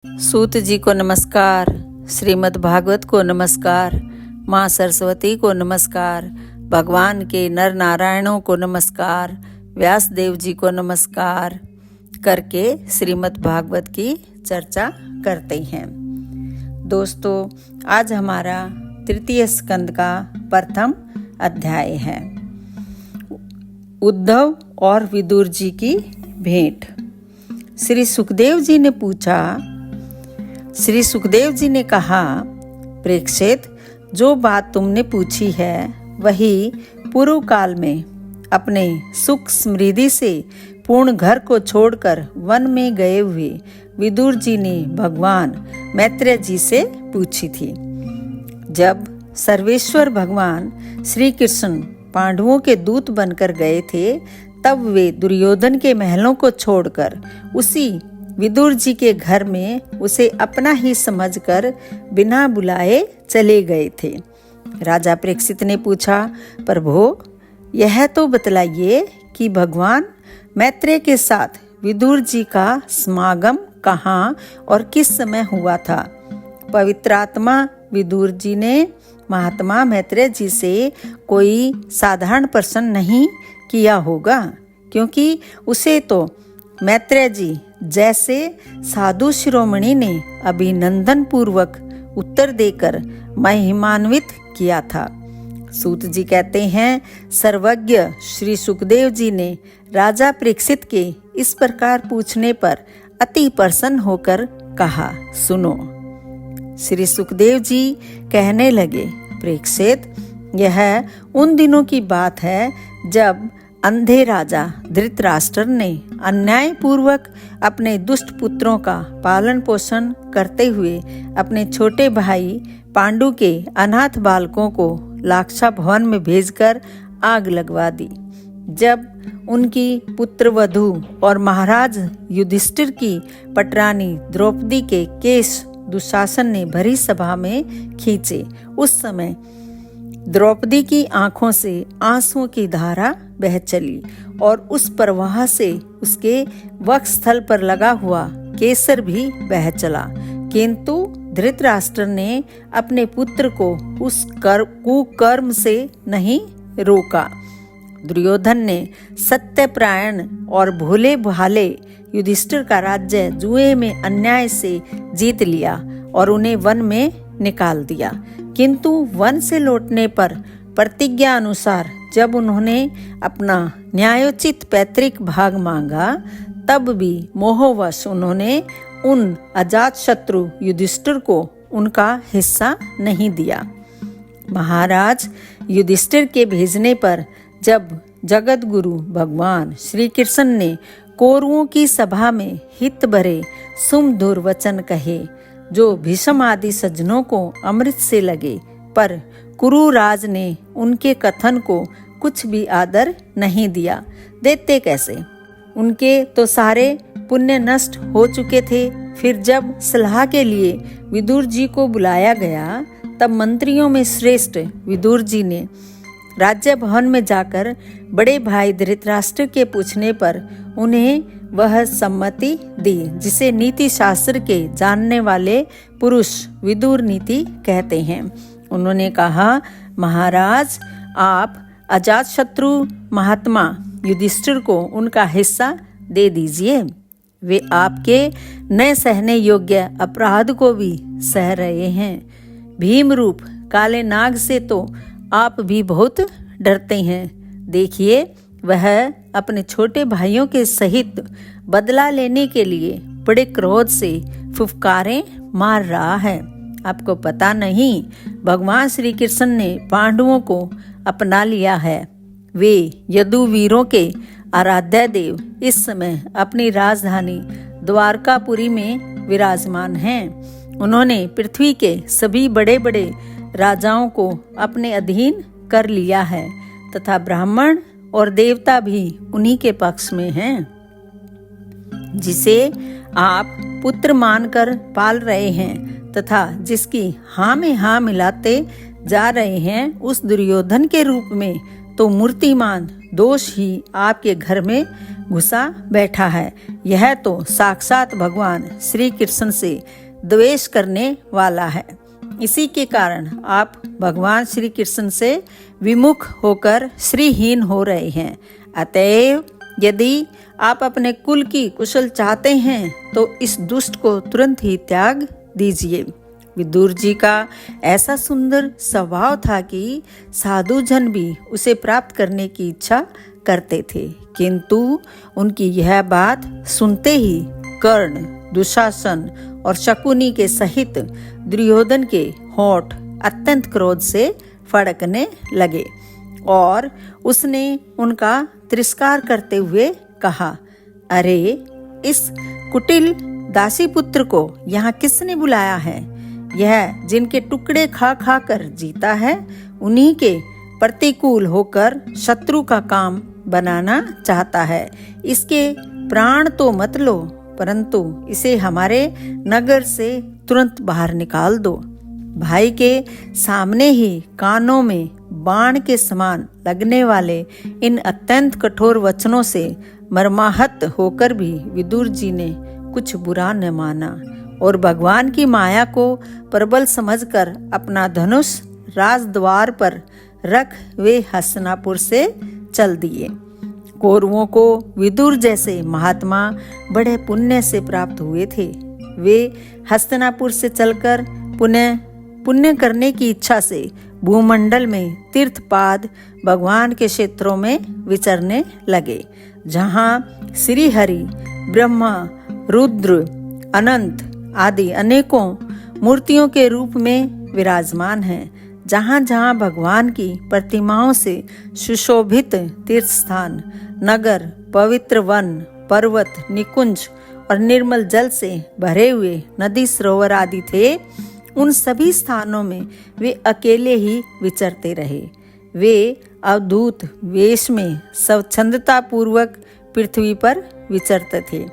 सूत जी को नमस्कार, श्रीमद् भागवत को नमस्कार, माँ सरस्वती को नमस्कार, भगवान के नर नारायणों को नमस्कार, व्यास देव जी को नमस्कार करके श्रीमद् भागवत की चर्चा करते हैं। दोस्तों, आज हमारा तृतीय स्कंद का प्रथम अध्याय है। उद्धव और विदुर जी की भेंट। श्री सुखदेव जी ने कहा, प्रेक्षित, जो बात तुमने पूछी है वही पूर्व काल में अपने सुख समृद्धि से पूर्ण घर को छोड़कर वन में गए हुए विदुर जी ने भगवान मैत्रेय जी से पूछी थी। जब सर्वेश्वर भगवान श्री कृष्ण पांडवों के दूत बनकर गए थे, तब वे दुर्योधन के महलों को छोड़कर उसी विदुर जी के घर में उसे अपना ही समझकर बिना बुलाए चले गए थे। राजा परीक्षित ने पूछा, प्रभु, यह तो बतलाइए कि भगवान मैत्रेय के साथ विदुर जी का समागम कहाँ और किस समय हुआ था। पवित्र आत्मा विदुर जी ने महात्मा मैत्रेय जी से कोई साधारण प्रश्न नहीं किया होगा, क्योंकि उसे तो मैत्रेय जी जैसे साधु शिरोमणि ने अभिनंदन पूर्वक उत्तर देकर महिमान्वित किया था। सूत जी कहते हैं, सर्वज्ञ श्री सुखदेव जी ने राजा परीक्षित के इस प्रकार पूछने पर अति प्रसन्न होकर कहा, सुनो। श्री सुखदेव जी कहने लगे, परीक्षित, यह उन दिनों की बात है जब अंधे राजा धृतराष्ट्र ने अन्याय पूर्वक अपने दुष्ट पुत्रों का पालन पोषण करते हुए अपने छोटे भाई पांडु के अनाथ बालकों को लाक्षा भवन में भेजकर आग लगवा दी। जब उनकी पुत्रवधू और महाराज युधिष्ठिर की पटरानी द्रौपदी के केश दुशासन ने भरी सभा में खींचे, उस समय द्रौपदी की आंखों से आंसुओं की धारा बह चली और उस प्रवाह से उसके वक्षस्थल पर लगा हुआ केसर भी बह चला। किंतु धृतराष्ट्र ने अपने पुत्र को उस कुकर्म से नहीं रोका। दुर्योधन ने सत्यपरायण और भोले भाले युधिष्ठिर का राज्य जुए में अन्याय से जीत लिया और उन्हें वन में निकाल दिया। किंतु वन से लौटने पर प्रतिज्ञा अनुसार जब उन्होंने अपना न्यायोचित पैतृक भाग मांगा, तब भी मोहवश उन्होंने उन अजात शत्रु युधिष्ठिर को उनका हिस्सा नहीं दिया। महाराज युधिष्ठिर के भेजने पर जब जगत गुरु भगवान श्री कृष्ण ने कौरवों की सभा में हित भरे सुमधुर वचन कहे, जो भीष्म आदि सज्जनों को अमृत से लगे, पर कुरुराज ने उनके कथन को कुछ भी आदर नहीं दिया। देते कैसे? उनके तो सारे पुण्य नष्ट हो चुके थे। फिर जब सलाह के लिए विदुर जी को बुलाया गया, तब मंत्रियों में श्रेष्ठ विदुर जी ने राज्य भवन में जाकर बड़े भाई धृतराष्ट्र के पूछने पर उन्हें वह सम्मति दी, जिसे नीति शास्त्र के जानने वाले पुरुष विदुर नीति कहते हैं। उन्होंने कहा, महाराज, आप अजात शत्रु महात्मा युधिष्ठिर को उनका हिस्सा दे दीजिए। वे आपके न सहने योग्य अपराध को भी सह रहे हैं। भीम रूप काले नाग से तो आप भी बहुत डरते हैं। देखिए, वह अपने छोटे भाइयों के सहित बदला लेने के लिए बड़े क्रोध से फुफकारें मार रहा है। आपको पता नहीं, भगवान श्री कृष्ण ने पांडवों को अपना लिया है। वे यदुवीरों के आराध्य देव इस समय अपनी राजधानी द्वारकापुरी में विराजमान हैं। उन्होंने पृथ्वी के सभी बड़े बड़े राजाओं को अपने अधीन कर लिया है तथा ब्राह्मण और देवता भी उन्हीं के पक्ष में हैं। जिसे आप पुत्र मानकर पाल रहे हैं तथा जिसकी हाँ में हाँ मिलाते जा रहे हैं, उस दुर्योधन के रूप में तो मूर्तिमान दोष ही आपके घर में घुसा बैठा है। यह तो साक्षात भगवान श्री कृष्ण से द्वेष करने वाला है। इसी के कारण आप भगवान श्री कृष्ण से विमुख होकर श्रीहीन हो रहे हैं। अतएव यदि आप अपने कुल की कुशल चाहते हैं तो इस दुष्ट को तुरंत ही त्याग दीजिए। विदुर जी का ऐसा सुंदर स्वभाव था कि साधु जन भी उसे प्राप्त करने की इच्छा करते थे, किंतु उनकी यह बात सुनते ही कर्ण, दुशासन और शकुनी के सहित दुर्योधन के होंठ अत्यंत क्रोध से फड़कने लगे और उसने उनका तिरस्कार करते हुए कहा, अरे इस कुटिल दासी पुत्र को यहाँ किसने बुलाया है? यह जिनके टुकड़े खा खा कर जीता है, उन्हीं के प्रतिकूल होकर शत्रु का काम बनाना चाहता है। इसके प्राण तो मत लो, परंतु इसे हमारे नगर से तुरंत बाहर निकाल दो। भाई के सामने ही कानों में बाण के समान लगने वाले इन अत्यंत कठोर वचनों से मर्माहत होकर भी विदुर जी ने कुछ बुरा न माना और भगवान की माया को प्रबल समझकर अपना धनुष राजद्वार पर रख वे हस्तिनापुर से चल दिए। कौरवों को विदुर जैसे महात्मा बड़े पुण्य से प्राप्त हुए थे। वे हस्तिनापुर से चलकर पुण्य करने की इच्छा से भूमंडल में तीर्थपाद भगवान के क्षेत्रों में विचरने लगे, जहाँ श्री हरि, ब्रह्मा, रुद्र, अनंत आदि अनेकों मूर्तियों के रूप में विराजमान हैं। जहाँ जहाँ भगवान की प्रतिमाओं से सुशोभित तीर्थ स्थान, नगर, पवित्र वन, पर्वत, निकुंज और निर्मल जल से भरे हुए नदी सरोवर आदि थे, उन सभी स्थानों में वे अकेले ही विचरते रहे। वे अवधूत वेश में स्वच्छंदता पूर्वक पृथ्वी पर विचरते थे,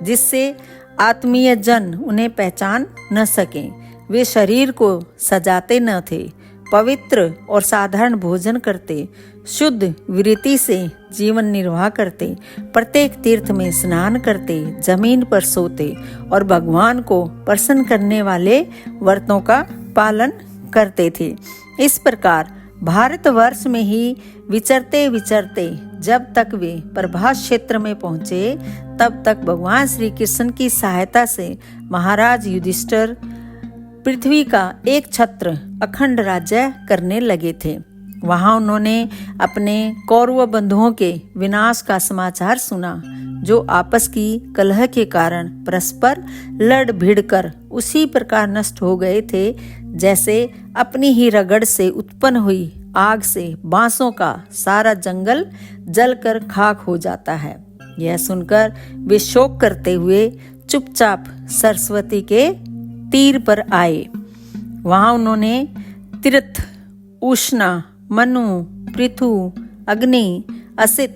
जिससे आत्मीय जन उन्हें पहचान न सके। वे शरीर को सजाते न थे, पवित्र और साधारण भोजन करते, शुद्ध वृत्ति से जीवन निर्वाह करते, प्रत्येक तीर्थ में स्नान करते, जमीन पर सोते और भगवान को प्रसन्न करने वाले व्रतों का पालन करते थे। इस प्रकार भारतवर्ष में ही विचरते विचरते जब तक वे प्रभास क्षेत्र में पहुंचे, तब तक भगवान श्री कृष्ण की सहायता से महाराज युधिष्ठिर पृथ्वी का एक छत्र अखंड राज्य करने लगे थे। वहां उन्होंने अपने कौरव बंधुओं के विनाश का समाचार सुना, जो आपस की कलह के कारण परस्पर लड़ भिड़ कर उसी प्रकार नष्ट हो गए थे, जैसे अपनी ही रगड़ से उत्पन्न हुई आग से बांसों का सारा जंगल जलकर खाक हो जाता है। यह सुनकर वे शोक करते हुए चुपचाप सरस्वती के तीर पर आए। वहां उन्होंने तीर्थ, उष्णा, मनु, पृथु, अग्नि, असित,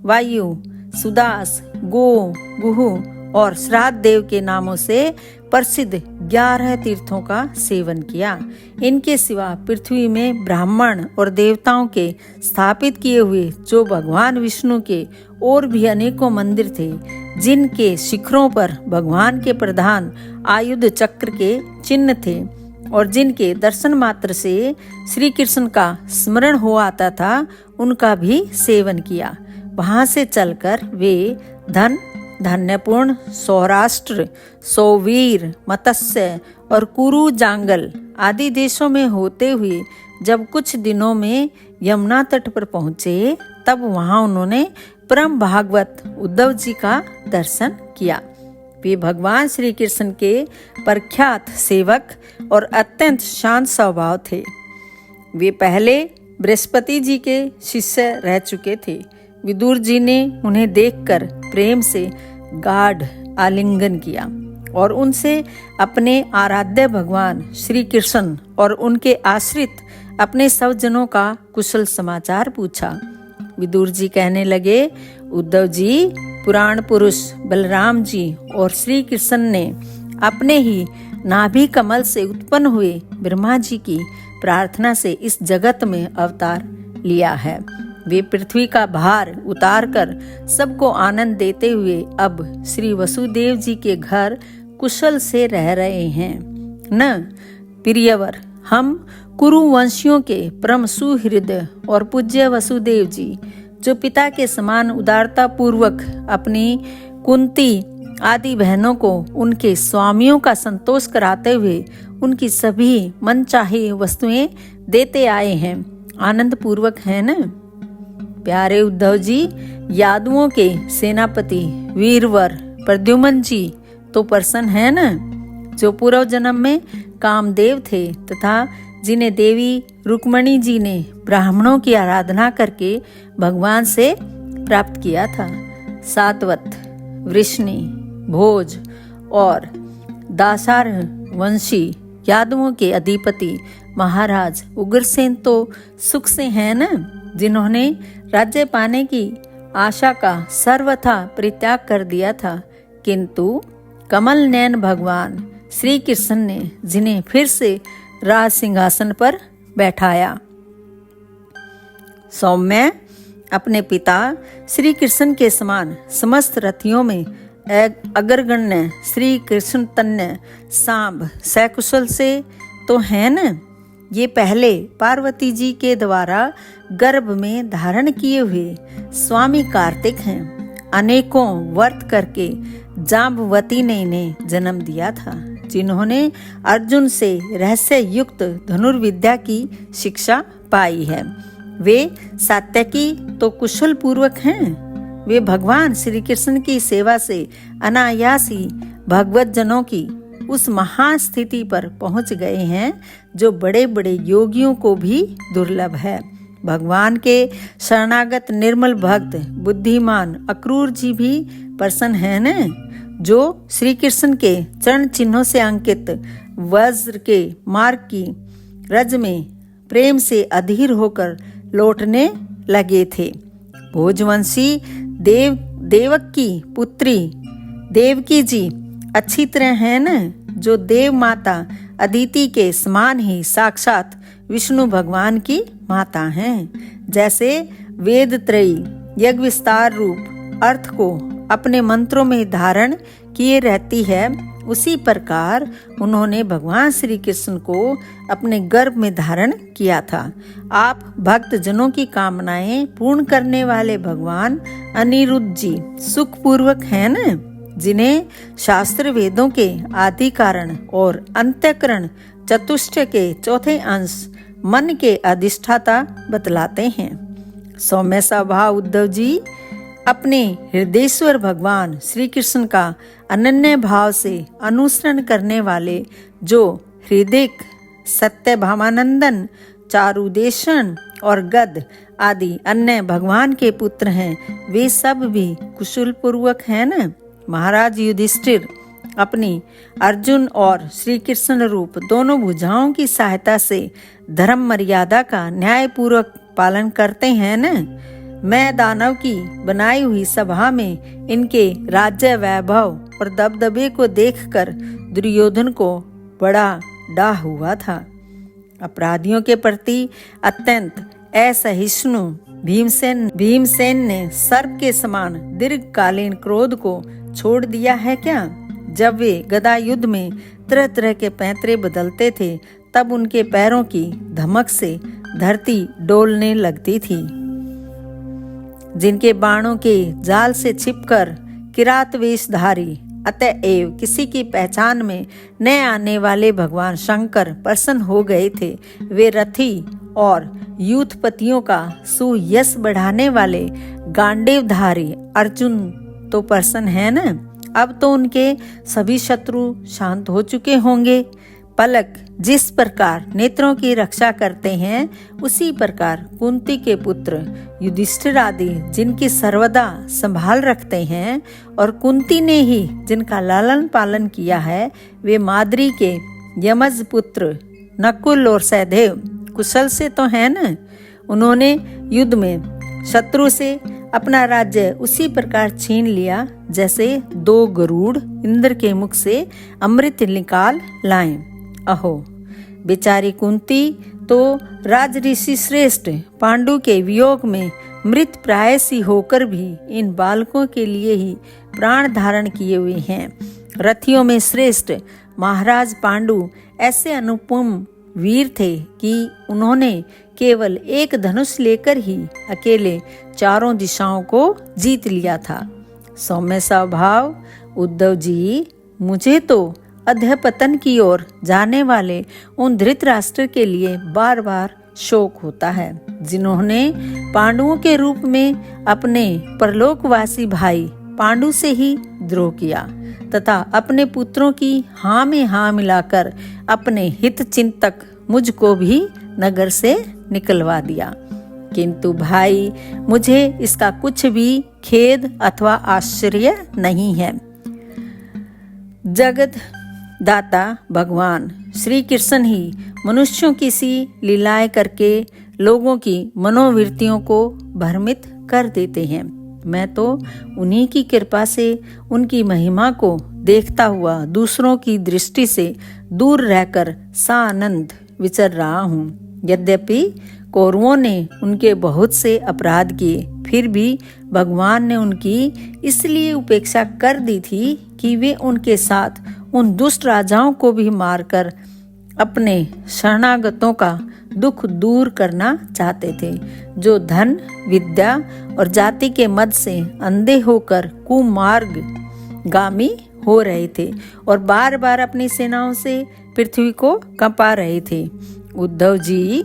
वायु, सुदास, गो, गुहु और श्राद्ध देव के नामों से प्रसिद्ध 11 तीर्थों का सेवन किया। इनके सिवा पृथ्वी में ब्राह्मण और देवताओं के स्थापित किए हुए जो भगवान विष्णु के और भी अनेकों मंदिर थे, जिनके शिखरों पर भगवान के प्रधान आयुध चक्र के चिन्ह थे और जिनके दर्शन मात्र से श्री कृष्ण का स्मरण हो आता था, उनका भी सेवन किया। वहां से चलकर वे धन्यपूर्ण, सौराष्ट्र, सौवीर, मत्स्य और कुरु जांगल आदि देशों में होते हुए जब कुछ दिनों में यमुना तट पर पहुंचे, तब वहां उन्होंने परम भागवत उद्धव जी का दर्शन किया। वे भगवान श्री कृष्ण के प्रख्यात सेवक और अत्यंत शांत स्वभाव थे। वे पहले बृहस्पति जी के शिष्य रह चुके थे। विदुर जी ने उन्हें देखकर प्रेम से गाढ़ आलिंगन किया और उनसे अपने आराध्य भगवान श्री कृष्ण और उनके आश्रित अपने सब जनों का कुशल समाचार पूछा। विदुर जी कहने लगे, उद्धव जी, पुराण पुरुष बलराम जी और श्री कृष्ण ने अपने ही नाभि कमल से उत्पन्न हुए ब्रह्मा जी की प्रार्थना से इस जगत में अवतार लिया है। वे पृथ्वी का भार उतारकर सबको आनंद देते हुए अब श्री वसुदेव जी के घर कुशल से रह रहे हैं। न प्रियवर, हम कुरुवंशियों के परम सुहृदय और पूज्य वसुदेव जी, जो पिता के समान उदारता पूर्वक अपनी कुंती आदि बहनों को उनके स्वामियों का संतोष कराते हुए उनकी सभी मनचाही वस्तुएं देते आए हैं, आनंद पूर्वक है न। प्यारे उद्धव जी, यादवों के सेनापति वीरवर प्रद्युम्न जी तो प्रसन्न है न, जो पूर्व जन्म में कामदेव थे तथा जिन्हें देवी रुक्मणी जी ने ब्राह्मणों की आराधना करके भगवान से प्राप्त किया था। सातवत, वृष्णि, भोज और दासार वंशी यादवों के अधिपति महाराज उग्रसेन तो सुख से हैं न, जिन्होंने राज्य पाने की आशा का सर्वथा परित्याग कर दिया था, किंतु कमल नयन भगवान श्री कृष्ण ने जिन्हें फिर से राज सिंहासन पर बैठाया। सौम्य, अपने पिता श्री कृष्ण के समान समस्त रथियों में अग्रगण्य श्री कृष्ण तन्य सांब सकुशल से तो है न। ये पहले पार्वती जी के द्वारा गर्भ में धारण किए हुए स्वामी कार्तिक हैं। अनेकों व्रत करके जाम्बवती ने इन्हें जन्म दिया था, जिन्होंने अर्जुन से रहस्य युक्त धनुर्विद्या की शिक्षा पाई है। वे सात्यकी तो कुशल पूर्वक हैं। वे भगवान श्री कृष्ण की सेवा से अनायासी भगवत जनों की उस महान स्थिति पर पहुंच गए हैं जो बड़े बड़े योगियों को भी दुर्लभ है। भगवान के शरणागत निर्मल भक्त बुद्धिमान अक्रूर जी भी प्रसन्न है न, जो श्री कृष्ण के चरण चिन्हों से अंकित वज्र के मार्ग की रज में प्रेम से अधीर होकर लौटने लगे थे। भोजवंशी देवक की पुत्री देवकी जी अच्छी तरह है न, जो देव माता अदिति के समान ही साक्षात विष्णु भगवान की माता हैं। जैसे वेद त्रयी यज्ञ विस्तार रूप अर्थ को अपने मंत्रों में धारण किए रहती है, उसी प्रकार उन्होंने भगवान श्री कृष्ण को अपने गर्भ में धारण किया था। आप भक्त जनों की कामनाएं पूर्ण करने वाले भगवान अनिरुद्ध जी सुखपूर्वक हैं न, जिन्हें शास्त्र वेदों के आदि कारण और अंत्यकरण चतुष्ट के चौथे अंश मन के अधिष्ठाता बतलाते हैं। सौम्य स्वभाव उद्धव जी अपने हृदयेश्वर भगवान श्री कृष्ण का अनन्य भाव से अनुसरण करने वाले, जो हृदय सत्य भामानंदन चारुदेशन और गद आदि अन्य भगवान के पुत्र हैं, वे सब भी कुशल पूर्वक हैं न। महाराज युधिष्ठिर अपनी अर्जुन और श्री कृष्ण रूप दोनों भुजाओं की सहायता से धर्म मर्यादा का न्याय पूर्वक पालन करते हैं न। मैं दानव की बनाई हुई सभा में इनके राज्य वैभव और दबदबे को देखकर दुर्योधन को बड़ा डाह हुआ था। अपराधियों के प्रति अत्यंत असहिष्णु भीमसेन ने सर्प के समान दीर्घकालीन क्रोध को छोड़ दिया है क्या? जब वे गदा युद्ध में तरह तरह के पैंतरे बदलते थे, तब उनके पैरों की धमक से धरती डोलने लगती थी। जिनके बाणों के जाल से छिपकर किरात वेशधारी अतएव किसी की पहचान में न आने वाले भगवान शंकर प्रसन्न हो गए थे, वे रथी और यूथपतियों का सुयश बढ़ाने वाले गांडीवधारी अर्जुन तो प्रसन्न है न। अब तो उनके सभी शत्रु शांत हो चुके होंगे। पलक जिस प्रकार नेत्रों की रक्षा करते हैं, उसी प्रकार कुंती के पुत्र युधिष्ठिर आदि जिनकी सर्वदा संभाल रखते हैं और कुंती ने ही जिनका लालन पालन किया है, वे माद्री के यमज पुत्र नकुल और सहदेव कुशल से तो है न। उन्होंने युद्ध में शत्रु से अपना राज्य उसी प्रकार छीन लिया जैसे दो गरुड़ इंद्र के मुख से अमृत निकाल लाएं। अहो, बेचारी कुंती तो राज ऋषि श्रेष्ठ पांडु के वियोग में मृत प्राय सी होकर भी इन बालकों के लिए ही प्राण धारण किए हुए हैं। रथियों में श्रेष्ठ महाराज पांडु ऐसे अनुपम वीर थे कि उन्होंने केवल एक धनुष लेकर ही अकेले चारों दिशाओं को जीत लिया था। सौम्य स्वभाव उद्धव जी, मुझे तो अधःपतन की ओर जाने वाले उन धृतराष्ट्र के लिए बार बार शोक होता है, जिन्होंने पांडवों के रूप में अपने परलोकवासी भाई पांडु से ही द्रोह किया तथा अपने पुत्रों की हाँ में हाँ मिलाकर अपने हित चिंतक मुझको भी नगर से निकलवा दिया। किंतु भाई, मुझे इसका कुछ भी खेद अथवा आश्चर्य नहीं है। जगत दाता भगवान श्री कृष्ण ही मनुष्यों की सी लीलाएं करके लोगों की मनोवृत्तियों को भ्रमित कर देते हैं। मैं तो उन्हीं की कृपा से उनकी महिमा को देखता हुआ दूसरों की दृष्टि से दूर रहकर सानंद विचर रहा हूँ। यद्यपि कौरवों ने उनके बहुत से अपराध किए, फिर भी भगवान ने उनकी इसलिए उपेक्षा कर दी थी कि वे उनके साथ उन दुष्ट राजाओं को भी मारकर अपने शरणागतों का दुख दूर करना चाहते थे, जो धन, विद्या और जाति के मद से अंधे होकर कुमार्ग गामी हो रहे थे और बार बार अपनी सेनाओं से पृथ्वी को कंपा रहे थे। उद्धव जी,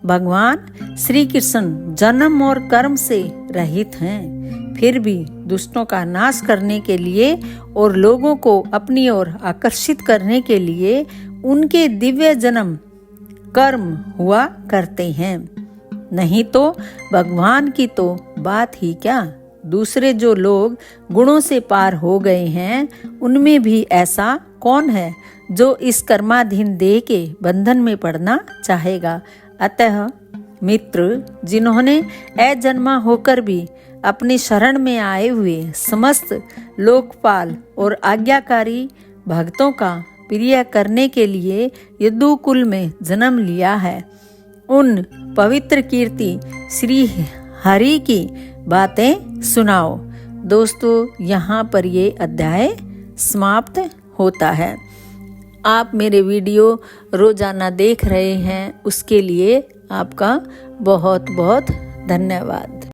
भगवान श्री कृष्ण जन्म और कर्म से रहित हैं, फिर भी दुष्टों का नाश करने के लिए और लोगों को अपनी ओर आकर्षित करने के लिए उनके दिव्य जन्म कर्म हुआ करते हैं। नहीं तो भगवान की तो बात ही क्या। दूसरे जो लोग गुणों से पार हो गए हैं, उनमें भी ऐसा कौन है जो इस कर्माधीन देह के बंधन में पड़ना चाहेगा। अतः मित्र, जिन्होंने अजन्मा होकर भी अपनी शरण में आए हुए समस्त लोकपाल और आज्ञाकारी भक्तों का प्रिय करने के लिए यदुकुल में जन्म लिया है, उन पवित्र कीर्ति श्री हरि की बातें सुनाओ। दोस्तों, यहाँ पर ये अध्याय समाप्त होता है। आप मेरे वीडियो रोजाना देख रहे हैं, उसके लिए आपका बहुत बहुत धन्यवाद।